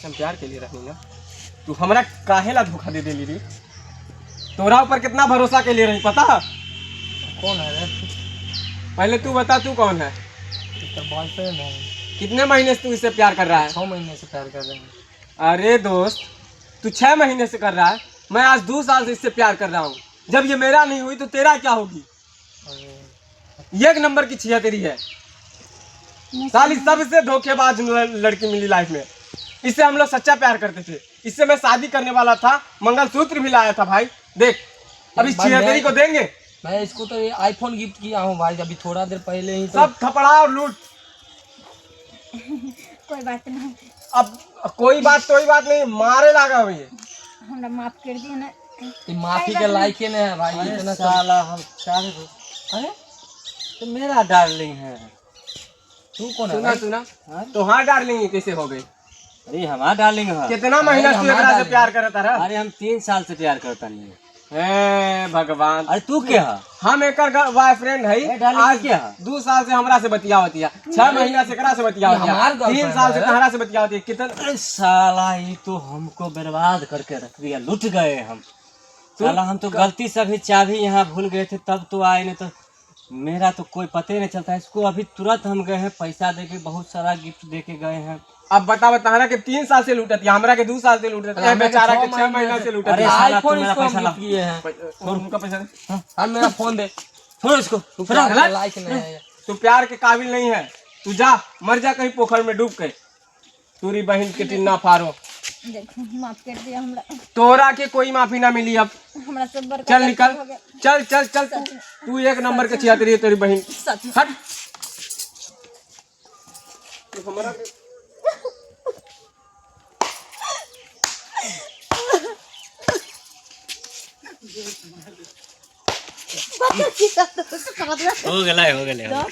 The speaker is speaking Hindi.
हम प्यार के लिए रहेंगे। तू हमरा काहेला धोखा दे देली रे? तोरा ऊपर कितना भरोसा के लिए रही पता? कौन है रे? पहले तू बता, तू कौन है? तेरा बॉयफ्रेंड है। कितने महीने से तू इससे प्यार कर रहा है? 6 महीने से प्यार कर रहे हैं। अरे दोस्त, तू 6 महीने से कर रहा है, मैं आज 2 साल से इससे प्यार कर रहा हूँ। जब ये मेरा नहीं हुई तो तेरा क्या होगी? एक नंबर की छिया तेरी है साली, सबसे धोखेबाज लड़की मिली लाइफ में। इससे हम लोग सच्चा प्यार करते थे, इससे मैं शादी करने वाला था, मंगलसूत्र भी लाया था भाई। देख अभी छिहत्तरी को देंगे। मैं इसको तो आईफोन गिफ्ट किया हूँ भाई, अभी थोड़ा देर पहले ही। सब थपड़ा और लूट। कोई बात नहीं, अब कोई बात नहीं, मारे लगा हुई है। हमरा माफ कर दिए ना। ये माफी के लायक ही नहीं है भाई। इतना साला हम चाहे अरे तो मेरा डार्लिंग है। तू कौन है सुना भाई? सुना तो हाँ डार्लिंग कैसे हो गई? अरे हमारा डार्लिंग है। कितना महीना तू एकरा से प्यार करता रहा? अरे हम 3 साल से प्यार करता नहीं। हे भगवान, अरे तू क्या है? हम एक बॉयफ्रेंड है। डार्लिंग आज क्या? 2 साल से हमरा से बतियावतिया, 6 महीना से एकरा से बतियावतिया, हमार 3 साल से तहरा से बतियावतिया। कितना अरे साला ये तो हमको बर्बाद करके रख दिया, लुट गए हम। साला हम तो गलती से अभी चाबी यहाँ भूल गए थे, तब तो आए, नहीं तो मेरा तो कोई पता ही नहीं चलता। इसको अभी तुरंत हम गए हैं, पैसा देके बहुत सारा गिफ्ट देके गए हैं। अब बता तहरा के 3 साल से लूटत, हमरा के 2 साल से लूटत, ए बेचारा के 6 महीना से लूटत। अरे साला आईफोन तू मेरा इसको पैसा हम ला। गिफ्ट किए हैं। छोड़ उनका पैसा दे। हाँ मेरा फोन दे। छोड़ इसको। तू प्यार के लायक नहीं है। तू प्यार के काबिल नहीं है, तू जा मर जा कहीं पोखर में डूब के। तूरी बहन के टिन्ना फारो। देखो माफ कर दिया हमरा। तोरा के कोई माफी ना मिली अब। हमरा सब बरकत चल निकल, हो गया। चल चल चल, तू 1 नंबर के छिहत्तरी है तेरी बहन। सच में। हट। तू हमारा बता की तो हो गया।